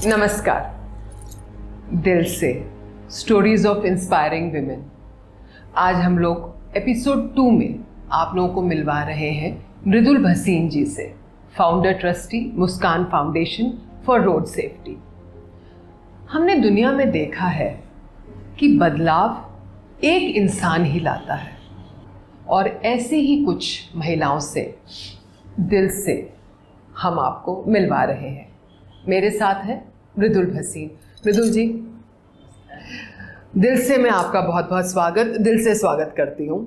नमस्कार। दिल से स्टोरीज ऑफ इंस्पायरिंग विमेन। आज हम लोग एपिसोड 2 में आप लोगों को मिलवा रहे हैं मृदुल भसीन जी से, founder trustee Muskan foundation for road safety. हमने दुनिया में देखा है कि बदलाव एक इंसान ही लाता है और ऐसे ही कुछ महिलाओं से दिल से हम आपको मिलवा रहे हैं। मेरे साथ है मृदुल भसीन। मृदुल जी, दिल से मैं आपका बहुत बहुत दिल से स्वागत करती हूँ।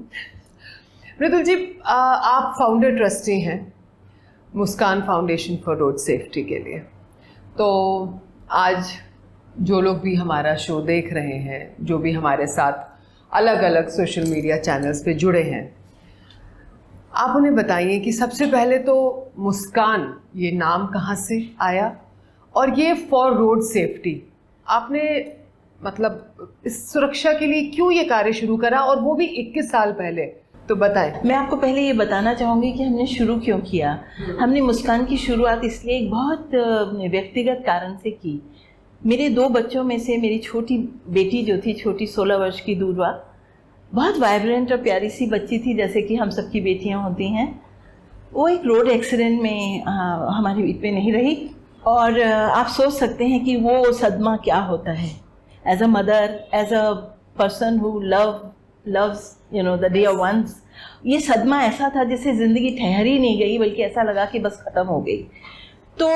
मृदुल जी, आप फाउंडर ट्रस्टी हैं मुस्कान फाउंडेशन फॉर रोड सेफ्टी के लिए। तो आज जो लोग भी हमारा शो देख रहे हैं, जो भी हमारे साथ अलग अलग सोशल मीडिया चैनल्स पे जुड़े हैं, आप उन्हें बताइए कि सबसे पहले तो मुस्कान ये नाम कहाँ से आया और ये फॉर रोड सेफ्टी आपने मतलब इस सुरक्षा के लिए क्यों ये कार्य शुरू करा, और वो भी 21 साल पहले, तो बताएं। मैं आपको पहले ये बताना चाहूँगी कि हमने शुरू क्यों किया। हमने मुस्कान की शुरुआत इसलिए एक बहुत व्यक्तिगत कारण से की। मेरे 2 बच्चों में से मेरी छोटी बेटी जो थी, छोटी 16 वर्ष की दूरवा, बहुत वाइब्रेंट और प्यारी सी बच्ची थी, जैसे कि हम सबकी बेटियां होती हैं। वो एक रोड एक्सीडेंट में हमारे बीच में नहीं रही, और आप सोच सकते हैं कि वो सदमा क्या होता है। As a mother, as a person who loves the dear ones, ये सदमा ऐसा था जिससे ज़िंदगी ठहर ही नहीं गई, बल्कि ऐसा लगा कि बस ख़त्म हो गई। तो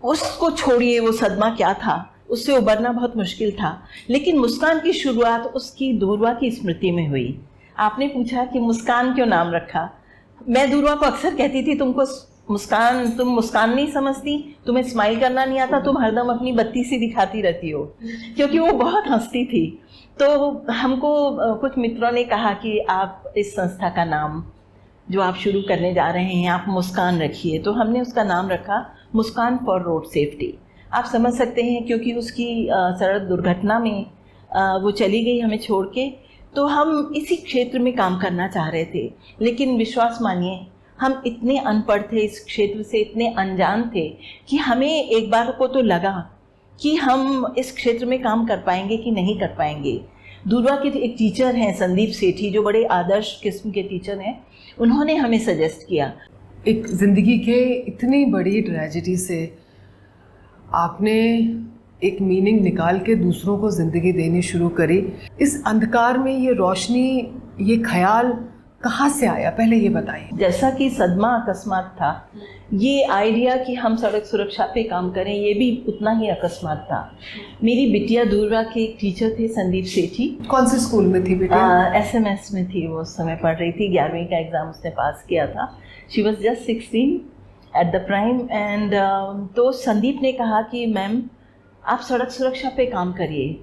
उसको छोड़िए, वो सदमा क्या था, उससे उबरना बहुत मुश्किल था। लेकिन मुस्कान की शुरुआत उसकी दूरवा की स्मृति में हुई। आपने पूछा कि मुस्कान क्यों नाम रखा। मैं दूरवा को अक्सर कहती थी, तुम मुस्कान नहीं समझती, तुम्हें स्माइल करना नहीं आता, तुम हरदम अपनी बत्ती सी दिखाती रहती हो, क्योंकि वो बहुत हंसती थी। तो हमको कुछ मित्रों ने कहा कि आप इस संस्था का नाम जो आप शुरू करने जा रहे हैं, आप मुस्कान रखिए। तो हमने उसका नाम रखा मुस्कान फॉर रोड सेफ्टी। आप समझ सकते हैं, क्योंकि उसकी सड़क दुर्घटना में वो चली गई हमें छोड़ के। तो हम इसी क्षेत्र में काम करना चाह रहे थे, लेकिन विश्वास मानिए, हम इतने अनपढ़ थे, इस क्षेत्र से इतने अनजान थे कि हमें एक बार को तो लगा कि हम इस क्षेत्र में काम कर पाएंगे कि नहीं कर पाएंगे। दूरवा के एक टीचर हैं, संदीप सेठी, जो बड़े आदर्श किस्म के टीचर हैं, उन्होंने हमें सजेस्ट किया। एक ज़िंदगी के इतनी बड़ी ट्रेजेडी से आपने एक मीनिंग निकाल के दूसरों को ज़िंदगी देनी शुरू करी। इस अंधकार में ये रोशनी, ये ख्याल कहाँ से आया, पहले ये बताइए। जैसा कि सदमा अकस्मात था, ये आइडिया कि हम सड़क सुरक्षा पे काम करें, ये भी उतना ही अकस्मात था। मेरी बिटिया दूरवा के एक टीचर थे, संदीप सेठी। कौन से स्कूल में थी बेटी? SMS में थी, वो उस समय पढ़ रही थी। 11वीं का एग्ज़ाम उसने पास किया था। She was just 16 at the prime. And तो संदीप ने कहा कि मैम, आप सड़क सुरक्षा पे काम करिए।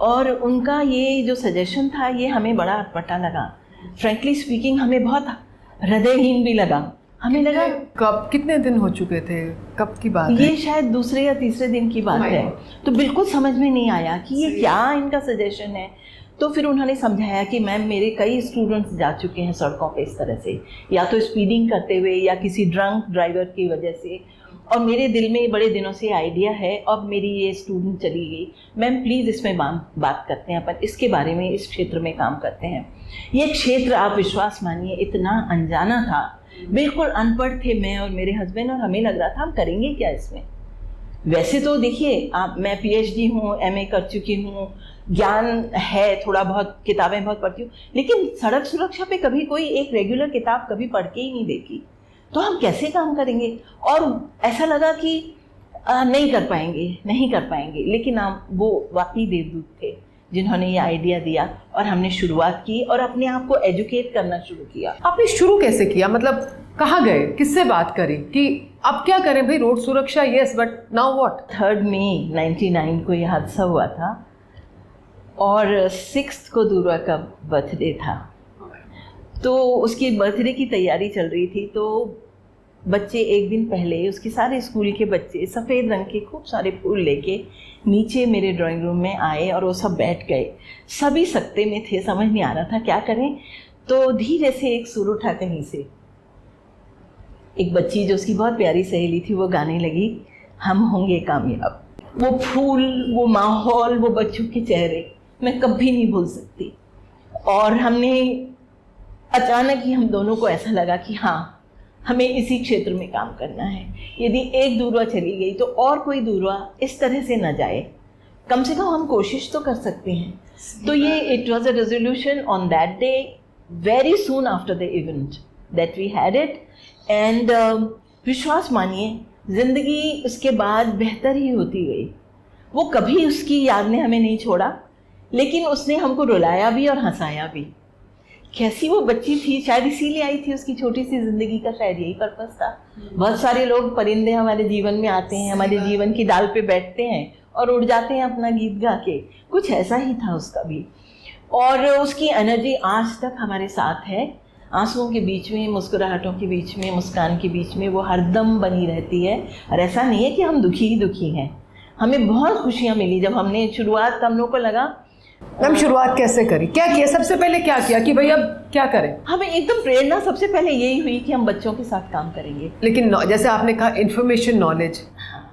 और उनका ये जो सजेशन था, ये हमें बड़ा अटपटा लगा। फ्रैंकली स्पीकिंग, हमें बहुत हृदयहीन भी लगा। हमें लगा, कब, कितने दिन हो चुके थे, कब की बात है? ये शायद दूसरे या तीसरे दिन की बात है। तो बिल्कुल समझ में नहीं आया कि ये क्या इनका सजेशन है। तो फिर उन्होंने समझाया कि मैम, मेरे कई स्टूडेंट्स जा चुके हैं सड़कों पे इस तरह से, या तो स्पीडिंग करते हुए या किसी ड्रंक ड्राइवर की वजह से, और मेरे दिल में बड़े दिनों से आइडिया है। अब मेरी ये स्टूडेंट चली गई, मैम प्लीज़ इसमें बात करते हैं, अपन इसके बारे में, इस क्षेत्र में काम करते हैं। ये क्षेत्र, आप विश्वास मानिए, इतना अनजाना था, बिल्कुल अनपढ़ थे मैं और मेरे हस्बैंड, और हमें लग रहा था हम करेंगे क्या इसमें। वैसे तो देखिए, मैं PhD हूँ, MA कर चुकी हूँ, ज्ञान है थोड़ा बहुत, किताबें बहुत पढ़ती हूँ, लेकिन सड़क सुरक्षा पे कभी कोई एक रेगुलर किताब कभी पढ़ के ही नहीं देखी। तो हम कैसे काम करेंगे, और ऐसा लगा कि नहीं कर पाएंगे। लेकिन हम वो वाकई देवदूत थे जिन्होंने ये आइडिया दिया, और हमने शुरुआत की और अपने आप को एजुकेट करना शुरू किया। आपने शुरू कैसे किया, मतलब कहाँ गए, किससे बात करी कि अब क्या करें भाई, रोड सुरक्षा यस, बट नाउ व्हाट? 3 मई 1999 को ये हादसा हुआ था, और 6 को दूरवा का बर्थडे था। तो उसकी बर्थडे की तैयारी चल रही थी। तो बच्चे एक दिन पहले, उसके सारे स्कूल के बच्चे सफ़ेद रंग के खूब सारे फूल लेके नीचे मेरे ड्राइंग रूम में आए, और वो सब बैठ गए। सभी सकते में थे, समझ नहीं आ रहा था क्या करें। तो धीरे से एक सुर उठा कहीं से, एक बच्ची जो उसकी बहुत प्यारी सहेली थी, वो गाने लगी, हम होंगे कामयाब। वो फूल, वो माहौल, वो बच्चों के चेहरे मैं कभी नहीं भूल सकती। और हमने अचानक ही हम दोनों को ऐसा लगा कि हाँ, हमें इसी क्षेत्र में काम करना है। यदि एक दूरवा चली गई तो और कोई दूरवा इस तरह से न जाए, कम से कम हम कोशिश तो कर सकते हैं। तो ये it was a resolution on that day, very soon after the event that we had it. And विश्वास मानिए, ज़िंदगी उसके बाद बेहतर ही होती गई। वो कभी उसकी याद ने हमें नहीं छोड़ा, लेकिन उसने हमको रुलाया भी और हंसाया भी। कैसी वो बच्ची थी, शायद इसीलिए आई थी, उसकी छोटी सी ज़िंदगी का शायद यही पर्पस था। बहुत सारे लोग, परिंदे हमारे जीवन में आते हैं, हमारे जीवन की डाल पे बैठते हैं और उड़ जाते हैं अपना गीत गा के। कुछ ऐसा ही था उसका भी, और उसकी एनर्जी आज तक हमारे साथ है। आंसुओं के बीच में, मुस्कुराहटों के बीच में, मुस्कान के बीच में वो हरदम बनी रहती है। और ऐसा नहीं है कि हम दुखी ही दुखी हैं, हमें बहुत खुशियाँ मिली जब हमने शुरुआत, हम लोग को लगा। मैम शुरुआत कैसे करी, क्या किया, सबसे पहले क्या किया कि भाई अब क्या करें? हमें एकदम प्रेरणा सबसे पहले यही हुई कि हम बच्चों के साथ काम करेंगे। लेकिन जैसे आपने कहा इन्फॉर्मेशन, नॉलेज,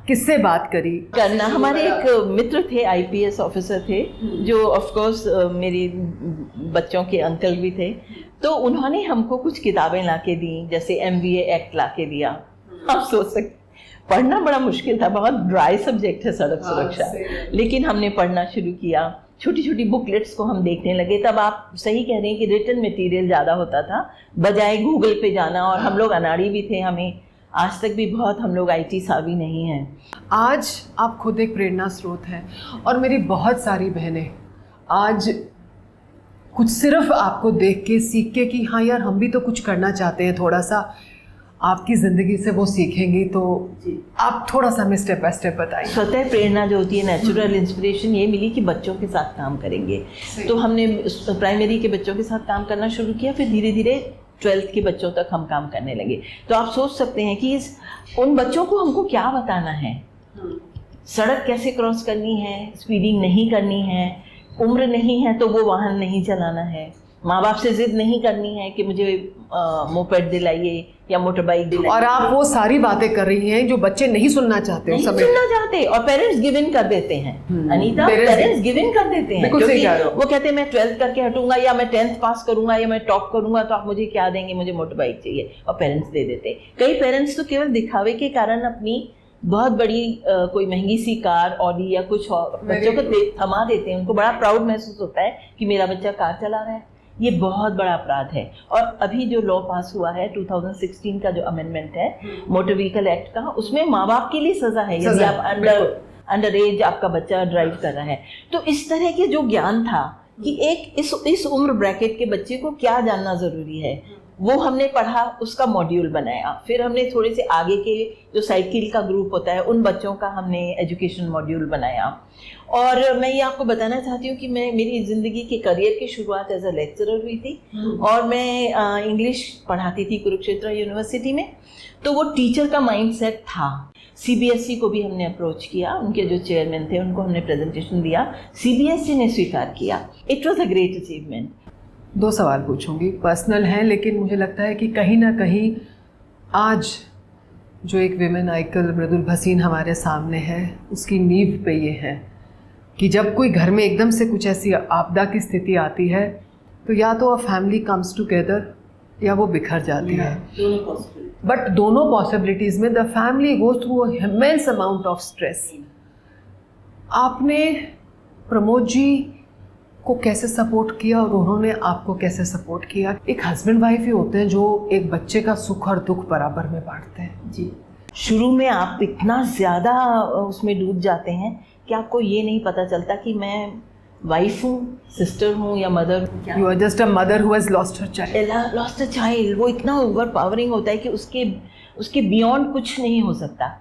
किससे बात करी करना? हमारे एक मित्र थे, आईपीएस ऑफिसर थे, जो ऑफ कोर्स मेरे बच्चों के अंकल भी थे। तो उन्होंने हमको कुछ किताबें ला के दी, जैसे MBA एक्ट ला के दिया। आप सोच सकते, पढ़ना बड़ा मुश्किल था, बहुत ड्राई सब्जेक्ट है सड़क सुरक्षा, लेकिन हमने पढ़ना शुरू किया। छोटी छोटी बुकलेट्स को हम देखने लगे। तब आप सही कह रहे हैं कि रिटन मटेरियल ज़्यादा होता था बजाय गूगल पे जाना, और हम लोग अनाड़ी भी थे, हमें आज तक भी बहुत हम लोग IT सावी नहीं हैं। आज आप खुद एक प्रेरणा स्रोत हैं, और मेरी बहुत सारी बहनें आज कुछ सिर्फ आपको देख के, सीख के कि हाँ यार हम भी तो कुछ करना चाहते हैं, थोड़ा सा आपकी ज़िंदगी से वो सीखेंगी। तो आप थोड़ा सा हमें स्टेप बाय स्टेप बताइए। स्वतः प्रेरणा जो होती है, नेचुरल इंस्पिरेशन, ये मिली कि बच्चों के साथ काम करेंगे। तो हमने प्राइमरी के बच्चों के साथ काम करना शुरू किया, फिर धीरे धीरे 12th के बच्चों तक हम काम करने लगे। तो आप सोच सकते हैं कि उन बच्चों को हमको क्या बताना है, सड़क कैसे क्रॉस करनी है, स्पीडिंग नहीं करनी है, उम्र नहीं है तो वो वाहन नहीं चलाना है, माँ बाप से जिद नहीं करनी है कि मुझे मोपेड दिलाइए या मोटर बाइक दिलाइए। और आप वो सारी बातें कर रही हैं जो बच्चे नहीं सुनना चाहते, नहीं सुनना चाहते, और पेरेंट्स गिव इन कर देते हैं। अनीता, पेरेंट्स गिव इन कर देते हैं, क्योंकि वो कहते हैं मैं 12th करके हटूंगा, या मैं 10th पास करूंगा, या मैं टॉप करूंगा, तो आप मुझे क्या देंगे, मुझे मोटर बाइक चाहिए, और पेरेंट्स दे देते। कई पेरेंट्स तो केवल दिखावे के कारण अपनी बहुत बड़ी कोई महंगी सी कार, ऑडी या कुछ बच्चों को थमा देते हैं। उनको बड़ा प्राउड महसूस होता है कि मेरा बच्चा कार चला रहा है। ये बहुत बड़ा अपराध है। और अभी जो लॉ पास हुआ है 2016 का जो अमेंडमेंट है मोटर व्हीकल एक्ट का, उसमें माँ बाप के लिए सजा है यदि आप अंडर एज आपका बच्चा ड्राइव कर रहा है। तो इस तरह के जो ज्ञान था कि एक इस उम्र ब्रैकेट के बच्चे को क्या जानना ज़रूरी है, वो हमने पढ़ा, उसका मॉड्यूल बनाया। फिर हमने थोड़े से आगे के जो साइकिल का ग्रुप होता है उन बच्चों का हमने एजुकेशन मॉड्यूल बनाया। और मैं ये आपको बताना चाहती हूँ कि मेरी ज़िंदगी के करियर की शुरुआत एज अ लेक्चरर हुई थी, और मैं इंग्लिश पढ़ाती थी कुरुक्षेत्र यूनिवर्सिटी में। तो वो टीचर का माइंडसेट था। CBSE को भी हमने अप्रोच किया, उनके जो चेयरमैन थे उनको हमने प्रेजेंटेशन दिया, CBSE ने स्वीकार किया। It was a great achievement. 2 सवाल पूछूंगी, पर्सनल हैं, लेकिन मुझे लगता है कि कहीं ना कहीं आज जो एक विमेन आइकल मृदुल भसीन हमारे सामने है, उसकी नींव पे ये है कि जब कोई घर में एकदम से कुछ ऐसी आपदा की स्थिति आती है तो या तो अ फैमिली कम्स टुगेदर या वो बिखर जाती है। बट दोनों पॉसिबिलिटीज़ में the family goes through a immense amount of stress. आपने प्रमोद जी को कैसे सपोर्ट किया और उन्होंने आपको कैसे सपोर्ट किया? एक हस्बैंड वाइफ ही होते हैं जो एक बच्चे का सुख और दुख बराबर में बांटते हैं। जी, शुरू में आप इतना ज़्यादा उसमें डूब जाते हैं कि आपको ये नहीं पता चलता कि मैं वाइफ हूँ, सिस्टर हूँ या मदर हूँ। You are just a mother who has lost her child. वो इतना ओवर पावरिंग होता है कि उसके बियॉन्ड कुछ नहीं हो सकता।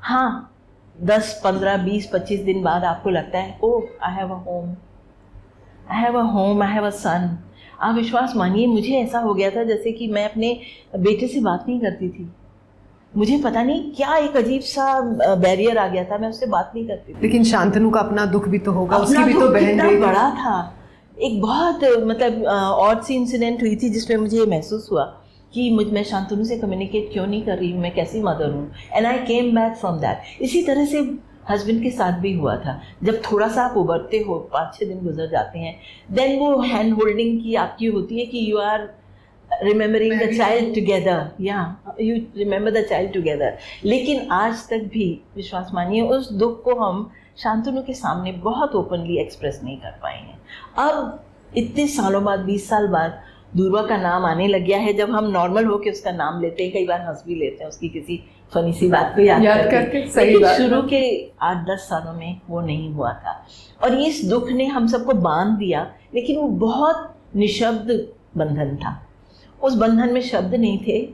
हाँ, 10, 15, 20, 25 दिन बाद आपको लगता है oh I have a home, I have a son. आप विश्वास मानिए, मुझे ऐसा हो गया था जैसे कि मैं अपने बेटे से बात नहीं करती थी। मुझे पता नहीं क्या एक अजीब सा बैरियर आ गया था, मैं उससे बात नहीं करती थी। लेकिन शांतनु का अपना दुख भी तो होगा, उसकी भी तो बहन रही, बड़ा था। एक बहुत मतलब ऑड सी इंसिडेंट हुई थी जिसमें मुझे महसूस हुआ कि मैं शांतनु से कम्युनिकेट क्यों नहीं कर रही हूँ, मैं कैसी मदर हूँ, and I came back from that. इसी तरह से हस्बैंड के साथ भी हुआ था। जब थोड़ा सा आप उबरते हो, 5-6 दिन गुजर जाते हैं, देन वो हैंड होल्डिंग की आपकी होती है कि you are remembering the child together, या you remember the child together. लेकिन आज तक भी विश्वास मानिए उस दुख को हम शांतनु के सामने बहुत ओपनली एक्सप्रेस नहीं कर पाए हैं। अब इतने सालों बाद, 20 साल बाद दूरवा का नाम आने लग गया है। जब हम नॉर्मल हो के उसका नाम लेते हैं, कई बार हंस भी लेते हैं उसकी किसी फनी सी बात को याद करके। सही बात। शुरू के 8-10 सालों में वो नहीं हुआ था और ये इस दुख ने हम सबको बांध दिया, लेकिन वो बहुत निशब्द बंधन था। उस बंधन में शब्द नहीं थे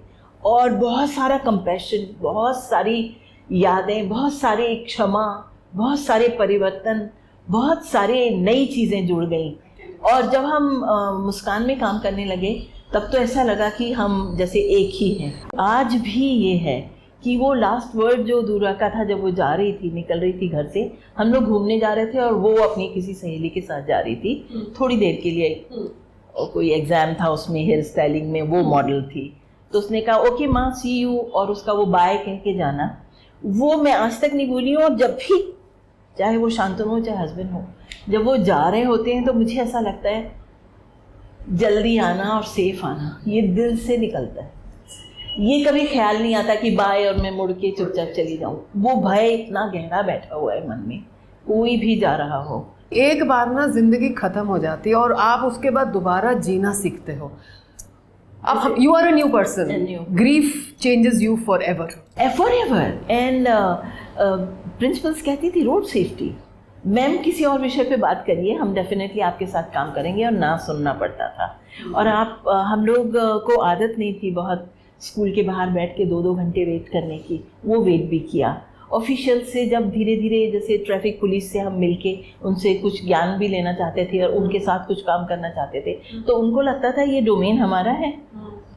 और बहुत सारा कंपैशन, बहुत सारी यादें, बहुत सारी क्षमा, बहुत सारे परिवर्तन, बहुत सारे नई चीज़ें जुड़ गई। और जब हम मुस्कान में काम करने लगे तब तो ऐसा लगा कि हम जैसे एक ही हैं। आज भी ये है कि वो लास्ट वर्ड जो दूरवा का था, जब वो जा रही थी, निकल रही थी घर से, हम लोग घूमने जा रहे थे और वो अपनी किसी सहेली के साथ जा रही थी थोड़ी देर के लिए, और कोई एग्ज़ाम था उसमें, हेयर स्टाइलिंग में वो मॉडल थी। तो उसने कहा ओके माँ सी यू, और उसका वो बाय कह के जाना, वो मैं आज तक नहीं भूली हूँ। और जब भी, चाहे वो शांतनु हो चाहे हस्बैंड हो, जब वो जा रहे होते हैं तो मुझे ऐसा लगता है जल्दी आना और सेफ आना, ये दिल से निकलता है। ये कभी ख्याल नहीं आता कि बाय और मैं मुड़ के चुपचाप चली जाऊँ। वो भय इतना गहरा बैठा हुआ है मन में, कोई भी जा रहा हो। एक बार ना जिंदगी खत्म हो जाती है और आप उसके बाद दोबारा जीना सीखते हो। अब you are a new person, grief changes you forever and principles कहती थी रोड सेफ्टी, मैम किसी और विषय पे बात करिए, हम डेफिनेटली आपके साथ काम करेंगे, और ना सुनना पड़ता था। और आप हम लोग को आदत नहीं थी बहुत स्कूल के बाहर बैठ के 2-2 घंटे वेट करने की, वो वेट भी किया। ऑफिशियल से जब धीरे धीरे, जैसे ट्रैफिक पुलिस से हम मिलके उनसे कुछ ज्ञान भी लेना चाहते थे और उनके साथ कुछ काम करना चाहते थे, तो उनको लगता था ये डोमेन हमारा है,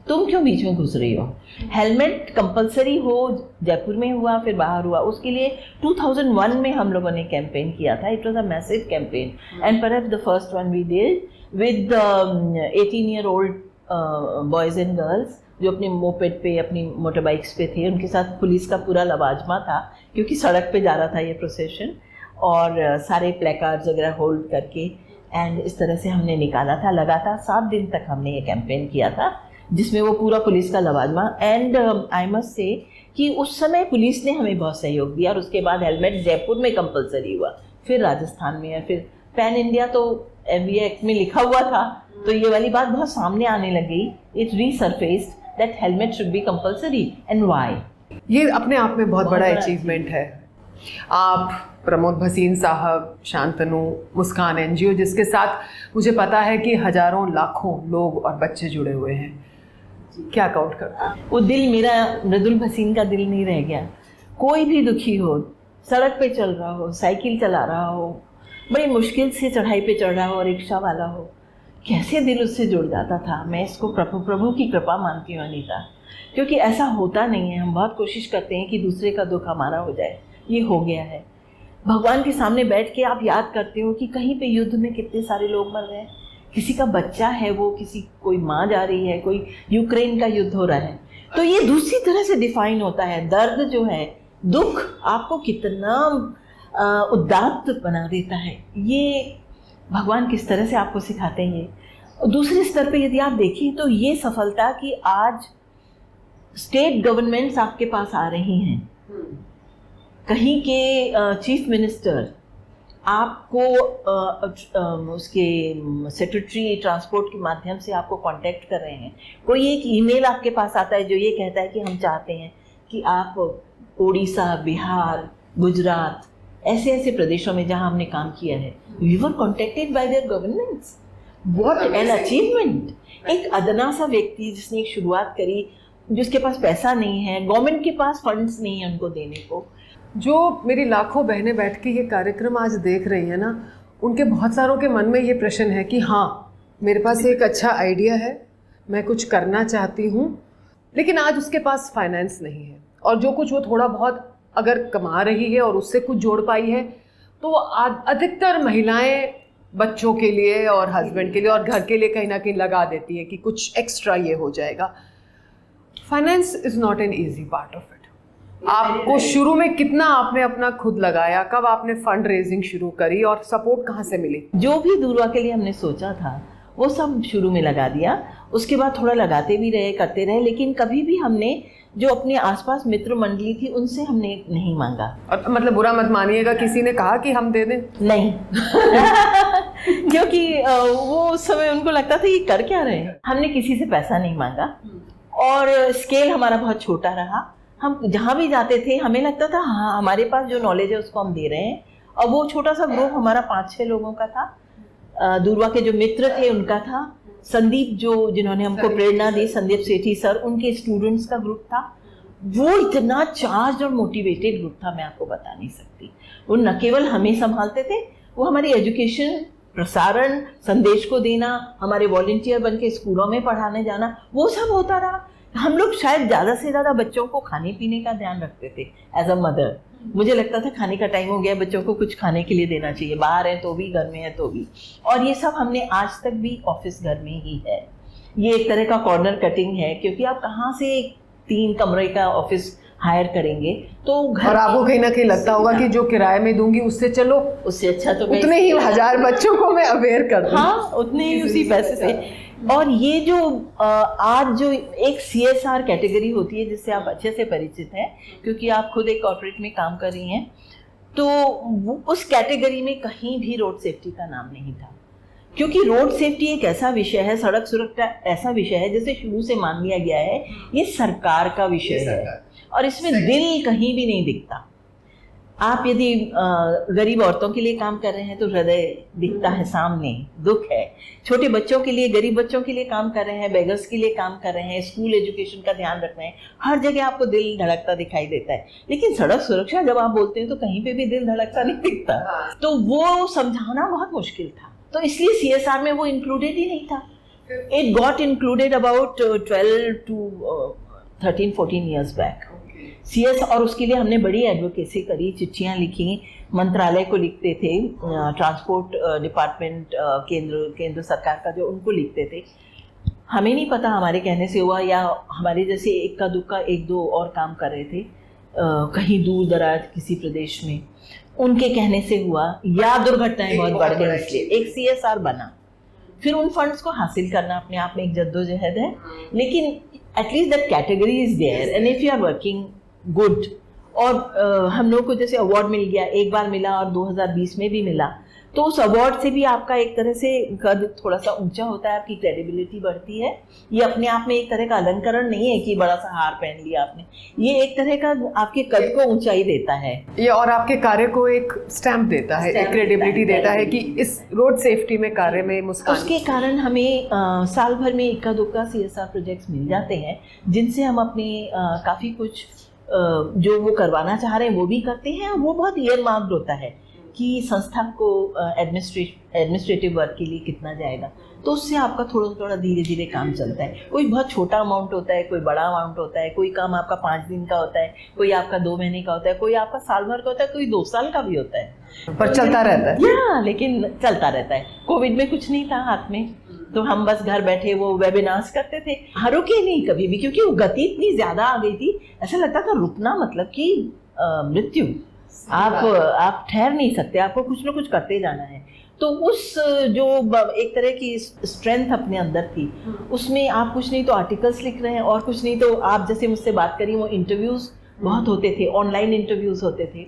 तुम क्यों बीच में घुस रही हो। हेलमेट कंपलसरी हो, जयपुर में हुआ, फिर बाहर हुआ, उसके लिए 2001 में हम लोगों ने कैंपेन किया था। It was a massive campaign and perhaps the first one we did with 18-year-old boys and girls जो अपने मोपेड पे, अपनी मोटर बाइक्स पे थे। उनके साथ पुलिस का पूरा लवाजमा था क्योंकि सड़क पे जा रहा था ये प्रोसेशन, और सारे प्लेकार्ड्स वगैरह होल्ड करके, एंड इस तरह से हमने निकाला था। लगातार 7 दिन तक हमने ये कैंपेन किया था जिसमें वो पूरा पुलिस का लवाजमा। एंड आई मस्ट से कि उस समय पुलिस ने हमें बहुत सहयोग दिया, और उसके बाद हेलमेट जयपुर में कंपलसरी हुआ, फिर राजस्थान में, और फिर पैन इंडिया तो MBA एक्ट में लिखा हुआ था, तो ये वाली बात बहुत सामने आने लग गई। It resurfaced that helmet should be compulsory and why. ये अपने आप में बहुत बड़ा अचीवमेंट है। आप, प्रमोद भसीन साहब, शांतनु, मुस्कान NGO, जिसके साथ मुझे पता है कि हजारों लाखों लोग और बच्चे जुड़े हुए हैं, क्या काउंट करता है? वो दिल मेरा मृदुल भसीन का दिल नहीं रह गया। कोई भी दुखी हो, सड़क पे चल रहा हो, साइकिल चला रहा हो, बड़ी मुश्किल से चढ़ाई पे चढ़ रहा हो, रिक्शा वाला हो, कैसे दिल उससे जुड़ जाता था। मैं इसको प्रभु की कृपा मानती हूँ अनीता, क्योंकि ऐसा होता नहीं है। हम बहुत कोशिश करते हैं कि दूसरे का दुख हमारा हो जाए, ये हो गया है। भगवान के सामने बैठ के आप याद करते हो कि कहीं पे युद्ध में कितने सारे लोग मर रहे हैं, किसी का बच्चा है, वो कोई माँ जा रही है, कोई यूक्रेन का युद्ध हो रहा है, तो ये दूसरी तरह से डिफाइन होता है। दर्द जो है, दुख आपको कितना उदात्त बना देता है, ये भगवान किस तरह से आपको सिखाते हैं। ये दूसरे स्तर पे यदि आप देखें तो ये सफलता कि आज स्टेट गवर्नमेंट्स आपके पास आ रही हैं, कहीं के चीफ मिनिस्टर आपको उसके सेक्रेटरी ट्रांसपोर्ट के माध्यम से आपको कांटेक्ट कर रहे हैं। कोई एक ईमेल आपके पास आता है जो ये कहता है कि हम चाहते हैं कि आप उड़ीसा, बिहार, गुजरात, ऐसे ऐसे प्रदेशों में जहां हमने काम किया है, we were contacted by their governments. What an achievement. एक अदना सा व्यक्ति जिसने एक शुरुआत करी, जिसके पास पैसा नहीं है, गवर्नमेंट के पास फंड्स नहीं है उनको देने को। जो मेरी लाखों बहनें बैठ के ये कार्यक्रम आज देख रही हैं ना, उनके बहुत सारों के मन में ये प्रश्न है कि हाँ, मेरे पास एक अच्छा आइडिया है, मैं कुछ करना चाहती हूँ, लेकिन आज उसके पास फाइनेंस नहीं है, और जो कुछ वो थोड़ा बहुत अगर कमा रही है और उससे कुछ जोड़ पाई है, तो अधिकतर महिलाएं बच्चों के लिए और हस्बैंड के लिए और घर के लिए कहीं ना कहीं लगा देती है कि कुछ एक्स्ट्रा ये हो जाएगा। Finance is not an easy part of it. आपको शुरू में कितना आपने अपना खुद लगाया, कब आपने फंड रेजिंग शुरू करी और सपोर्ट कहाँ से मिली? जो भी दूरवा के लिए हमने सोचा था वो सब शुरू में लगा दिया, उसके बाद थोड़ा लगाते भी रहे, करते रहे, लेकिन कभी भी हमने जो अपने आसपास मित्र मंडली थी उनसे हमने नहीं मांगा। और मतलब बुरा मत मानिएगा, किसी ने कहा कि हम दे दें? नहीं क्योंकि वो उस समय उनको लगता था ये कर क्या रहे हैं। हमने किसी से पैसा नहीं मांगा और स्केल हमारा बहुत छोटा रहा। हम जहाँ भी जाते थे हमें लगता था हाँ हमारे पास जो नॉलेज है उसको हम दे रहे हैं। और वो छोटा सा ग्रुप हमारा 5-6 लोगों का था। दूरवा के जो मित्र थे उनका था, संदीप जो जिन्होंने हमको प्रेरणा दी, संदीप सेठी सर, उनके स्टूडेंट्स का ग्रुप था। वो इतना चार्ज और मोटिवेटेड ग्रुप था, मैं आपको बता नहीं सकती। वो न केवल हमें संभालते थे, वो हमारी एजुकेशन, प्रसारण, संदेश को देना, हमारे वॉलंटियर बन के स्कूलों में पढ़ाने जाना, वो सब होता रहा। हम लोग शायद ज़्यादा से ज़्यादा बच्चों को खाने पीने का ध्यान रखते थे एज अ मदर। मुझे लगता था खाने का टाइम हो गया, बच्चों को कुछ खाने के लिए देना चाहिए, बाहर है तो भी, घर में है तो भी। और ये सब हमने आज तक भी ऑफिस घर में ही है। ये एक तरह का कॉर्नर कटिंग है, क्योंकि आप कहाँ से 3 कमरे का ऑफिस हायर करेंगे तो घर, और आपको कहीं ना कहीं लगता होगा कि जो किराए में दूंगी उससे चलो, उससे अच्छा तो उतने ही 1000 बच्चों को मैं अवेयर कर दूं। हाँ, उतने ही उसी पैसे से। और ये जो आज जो एक CSR कैटेगरी होती है जिससे आप अच्छे से परिचित हैं, क्योंकि आप खुद एक कॉर्पोरेट में काम कर रही हैं, तो उस कैटेगरी में कहीं भी रोड सेफ्टी का नाम नहीं था। क्योंकि रोड सेफ्टी एक ऐसा विषय है, सड़क सुरक्षा ऐसा विषय है जिसे शुरू से मान लिया गया है ये सरकार का विषय है और इसमें दिल कहीं भी नहीं दिखता। आप यदि गरीब औरतों के लिए काम कर रहे हैं तो हृदय दिखता है सामने, दुख है। छोटे बच्चों के लिए, गरीब बच्चों के लिए काम कर रहे हैं, बेगर्स के लिए काम कर रहे हैं, स्कूल एजुकेशन का ध्यान रख रहे हैं, हर जगह आपको दिल धड़कता दिखाई देता है। लेकिन सड़क सुरक्षा जब आप बोलते हैं तो कहीं पे भी दिल धड़कता नहीं दिखता। तो वो समझाना बहुत मुश्किल था, तो इसलिए CSR में वो इंक्लूडेड ही नहीं था। It got included about 12 to 13-14 years back CS। और उसके लिए हमने बड़ी एडवोकेसी करी, चिट्ठियाँ लिखी, मंत्रालय को लिखते थे, ट्रांसपोर्ट डिपार्टमेंट केंद्र सरकार का जो, उनको लिखते थे। हमें नहीं पता हमारे कहने से हुआ या हमारे जैसे इक्का दुक्का 1-2 और काम कर रहे थे कहीं दूर दराज किसी प्रदेश में, उनके कहने से हुआ, या दुर्घटनाएं बहुत बढ़ गई इसलिए एक CSR बना। फिर उन फंड्स को हासिल करना अपने आप में एक जद्दोजहद है, लेकिन at least that category is there and if you are working good. और हम लोग को जैसे अवार्ड मिल गया, एक बार मिला और 2020 में भी मिला, तो उस अवार्ड से भी आपका एक तरह से कद थोड़ा सा ऊंचा होता है, आपकी क्रेडिबिलिटी बढ़ती है। ये अपने आप में एक तरह का अलंकरण नहीं है कि बड़ा सा हार पहन लिया आपने, ये एक तरह का आपके कद को ऊंचाई देता है ये, और आपके कार्य को एक स्टैम्प देता है, एक क्रेडिबिलिटी देता है कि इस रोड सेफ्टी में कार्य में मुस्कान। उसके कारण हमें साल भर में इक्का दुक्का CSR प्रोजेक्ट्स मिल जाते हैं, जिनसे हम अपने काफ़ी कुछ जो वो करवाना चाह रहे हैं वो भी करते हैं। और वो बहुत ईयर मार्क्ड होता है कि संस्था को एडमिनिस्ट्रेटिव वर्क के लिए कितना जाएगा, तो उससे आपका थोड़ा थोड़ा धीरे धीरे काम चलता है। कोई बहुत छोटा अमाउंट होता है, कोई बड़ा अमाउंट होता है, कोई काम आपका 5 दिन का होता है, कोई आपका 2 महीने का होता है, कोई आपका साल भर का होता है, कोई 2 साल का भी होता है, पर चलता रहता है। या लेकिन चलता रहता है। कोविड में कुछ नहीं था हाथ में, तो हम बस घर बैठे वो वेबिनार्स करते थे, रुके नहीं कभी भी, क्योंकि वो गति इतनी ज़्यादा आ गई थी, ऐसा लगता था रुकना मतलब कि मृत्यु। आप ठहर नहीं सकते, आपको कुछ ना कुछ करते जाना है। तो उस जो एक तरह की स्ट्रेंथ अपने अंदर थी, उसमें आप कुछ नहीं तो आर्टिकल्स लिख रहे हैं, और कुछ नहीं तो आप जैसे मुझसे बात करी, वो इंटरव्यूज़ बहुत होते थे, ऑनलाइन इंटरव्यूज़ होते थे,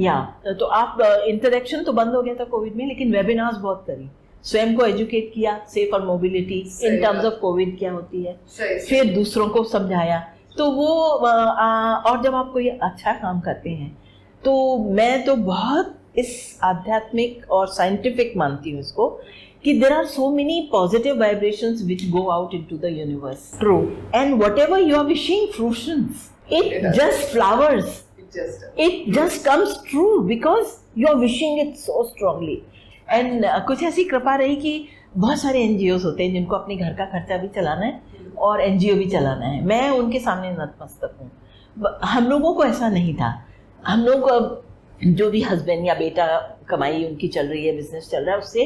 या तो आप इंटरेक्शन तो बंद हो गया था कोविड में, लेकिन वेबिनार्स बहुत करी, स्वयं को एजुकेट किया, सेफ और mobility in terms of Covid क्या होती है, फिर दूसरों को समझाया। तो वो और जब आप कोई अच्छा काम करते हैं, तो मैं तो बहुत इस आध्यात्मिक और साइंटिफिक मानती हूँ इसको, कि there are so many positive vibrations which go out into the universe. True. And whatever you are wishing fruitions. It just flowers. It just comes true because you are wishing it so strongly. And कुछ ऐसी कृपा रही कि बहुत सारे NGOs होते हैं जिनको अपने घर का खर्चा भी चलाना है और NGO भी चलाना है। मैं उनके सामने नतमस्तक हूँ। हम लोगों को ऐसा नहीं था। हम लोग जो भी हस्बैंड या बेटा कमाई उनकी चल रही है, बिजनेस चल रहा है, उससे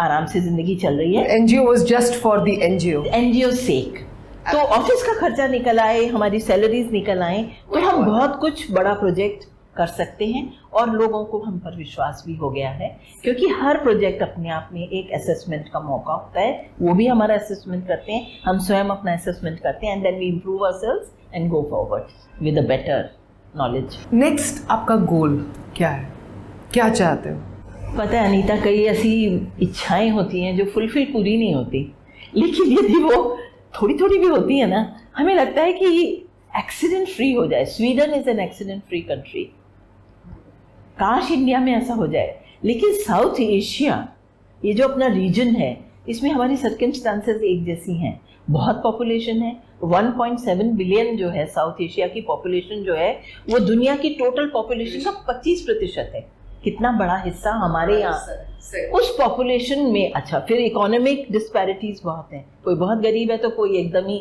आराम से जिंदगी चल रही है। NGO was just for the NGO. NGO's sake. तो ऑफिस का खर्चा निकल आए, हमारी सैलरीज निकल आए, तो हम बहुत कुछ बड़ा प्रोजेक्ट कर सकते हैं। और लोगों को हम पर विश्वास भी हो गया है, क्योंकि हर प्रोजेक्ट अपने आप में एक असेसमेंट का मौका होता है। वो भी हमारा असेसमेंट करते हैं, हम स्वयं अपना असेसमेंट करते हैं, and then we improve ourselves and go forward with a better knowledge. Next आपका गोल क्या है, क्या चाहते हो? पता है अनीता, कई ऐसी इच्छाएं होती हैं जो फुलफिल पूरी नहीं होती, लेकिन यदि वो थोड़ी थोड़ी भी होती है ना, हमें लगता है कि एक्सीडेंट फ्री हो जाए। Sweden is an accident free country, काश इंडिया में ऐसा हो जाए। लेकिन साउथ एशिया, ये जो अपना रीजन है, इसमें हमारी सर्कमस्टांसेस एक जैसी हैं। बहुत पॉपुलेशन है, 1.7 बिलियन जो है साउथ एशिया की पॉपुलेशन जो है, वो दुनिया की टोटल पॉपुलेशन का 25% है। कितना बड़ा हिस्सा हमारे यहाँ उस पॉपुलेशन में। अच्छा, फिर इकोनॉमिक डिस्पैरिटीज बहुत हैं, कोई बहुत गरीब है तो कोई एकदम ही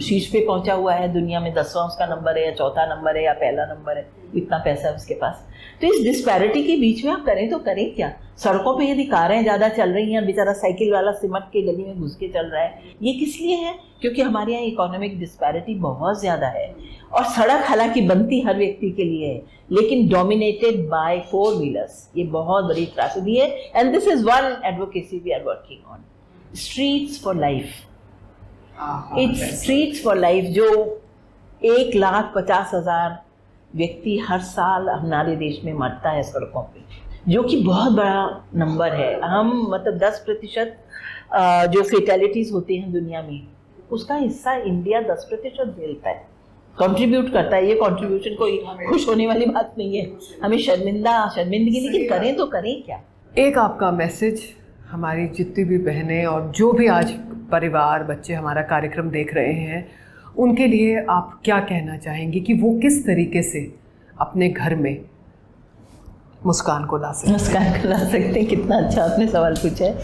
शीर्ष पे पहुंचा हुआ है, दुनिया में 10वां उसका नंबर है या चौथा नंबर है या पहला नंबर है, इतना पैसा है उसके पास। तो इस डिस्पैरिटी के बीच में आप करें तो करें क्या? सड़कों पे यदि कारें ज़्यादा चल रही हैं, बेचारा साइकिल वाला सिमट के गली में घुस के चल रहा है, ये किस लिए है? क्योंकि हमारे यहाँ इकोनॉमिक डिस्पैरिटी बहुत ज़्यादा है। और सड़क हालांकि बनती हर व्यक्ति के लिए है, लेकिन डोमिनेटेड बाय 4 व्हीलर्स, ये बहुत बड़ी ट्रेजेडी है। And this is one advocacy we are working on, streets for life. It's streets for life, जो 1,50,000 व्यक्ति हर साल हमारे देश में मरता है सड़कों पे, जो कि बहुत बड़ा नंबर है। हम मतलब 10% जो फेटलिटीज़ होती हैं दुनिया में, उसका हिस्सा इंडिया 10% झेलता है, कंट्रीब्यूट करता है। ये कंट्रीब्यूशन कोई खुश होने वाली बात नहीं है, हमें शर्मिंदगी, लेकिन करें तो करें क्या? एक आपका मैसेज हमारी जितनी भी बहनें और जो भी आज परिवार, बच्चे हमारा कार्यक्रम देख रहे हैं, उनके लिए आप क्या कहना चाहेंगी कि वो किस तरीके से अपने घर में मुस्कान को ला सकते हैं? कितना अच्छा आपने सवाल पूछा है।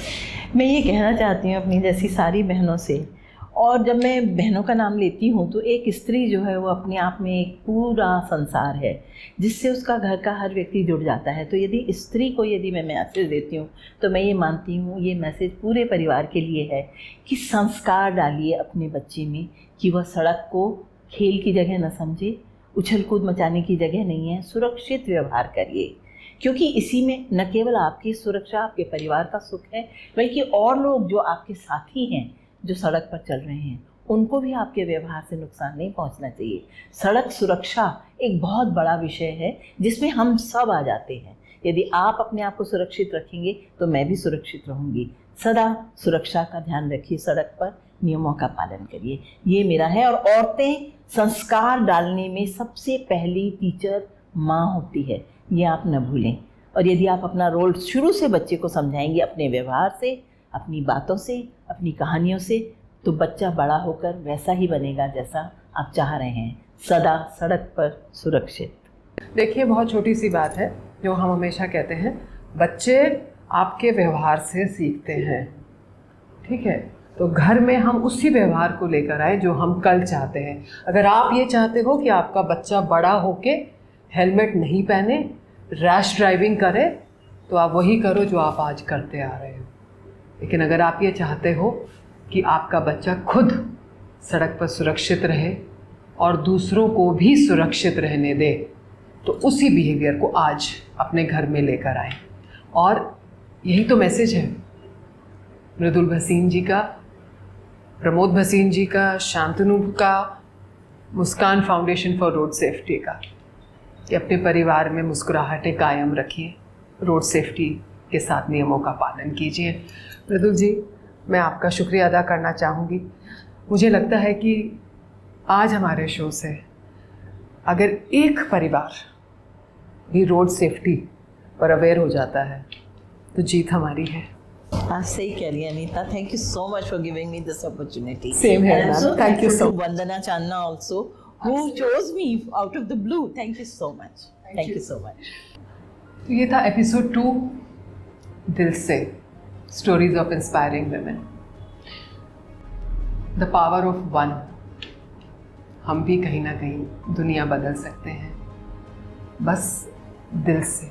मैं ये कहना चाहती हूँ अपनी जैसी सारी बहनों से, और जब मैं बहनों का नाम लेती हूँ तो एक स्त्री जो है वो अपने आप में एक पूरा संसार है, जिससे उसका घर का हर व्यक्ति जुड़ जाता है। तो यदि स्त्री को यदि मैं मैसेज देती हूँ तो मैं ये मानती हूँ ये मैसेज पूरे परिवार के लिए है कि संस्कार डालिए अपने बच्चे में, कि वह सड़क को खेल की जगह न समझे, उछल कूद मचाने की जगह नहीं है, सुरक्षित व्यवहार करिए। क्योंकि इसी में न केवल आपकी सुरक्षा, आपके परिवार का सुख है, बल्कि और लोग जो आपके साथी हैं जो सड़क पर चल रहे हैं, उनको भी आपके व्यवहार से नुकसान नहीं पहुंचना चाहिए। सड़क सुरक्षा एक बहुत बड़ा विषय है जिसमें हम सब आ जाते हैं। यदि आप अपने आप को सुरक्षित रखेंगे तो मैं भी सुरक्षित रहूँगी। सदा सुरक्षा का ध्यान रखिए, सड़क पर नियमों का पालन करिए, ये मेरा है। और औरतें संस्कार डालने में सबसे पहली टीचर माँ होती है, ये आप न भूलें। और यदि आप अपना रोल शुरू से बच्चे को समझाएंगे, अपने व्यवहार से, अपनी बातों से, अपनी कहानियों से, तो बच्चा बड़ा होकर वैसा ही बनेगा जैसा आप चाह रहे हैं, सदा सड़क पर सुरक्षित। देखिए, बहुत छोटी सी बात है जो हम हमेशा कहते हैं, बच्चे आपके व्यवहार से सीखते हैं, ठीक है? तो घर में हम उसी व्यवहार को लेकर आए जो हम कल चाहते हैं। अगर आप ये चाहते हो कि आपका बच्चा बड़ा होके हेलमेट नहीं पहने, रैश ड्राइविंग करे, तो आप वही करो जो आप आज करते आ रहे हो। लेकिन अगर आप ये चाहते हो कि आपका बच्चा खुद सड़क पर सुरक्षित रहे और दूसरों को भी सुरक्षित रहने दे, तो उसी बिहेवियर को आज अपने घर में लेकर आए। और यही तो मैसेज है मृदुल भसीन जी का, प्रमोद भसीन जी का, शांतनु का, मुस्कान फाउंडेशन फॉर रोड सेफ्टी का, कि अपने परिवार में मुस्कुराहटें कायम रखिए, रोड सेफ्टी के साथ नियमों का पालन कीजिए। मृदुल जी, मैं आपका शुक्रिया अदा करना चाहूँगी। मुझे लगता है कि आज हमारे शो से अगर एक परिवार भी रोड सेफ्टी पर अवेयर हो जाता है तो जीत हमारी है। आप सही कह रही हैं Anita. Thank you so much for giving me this opportunity. Same है ma'am, thank you so much. Vandana Chandana also who chose me out of the blue, thank you so much, thank you so much. तो ये था episode 2 दिल से, stories of inspiring women, the power of one. हम भी कहीं ना कहीं दुनिया बदल सकते हैं, बस दिल से।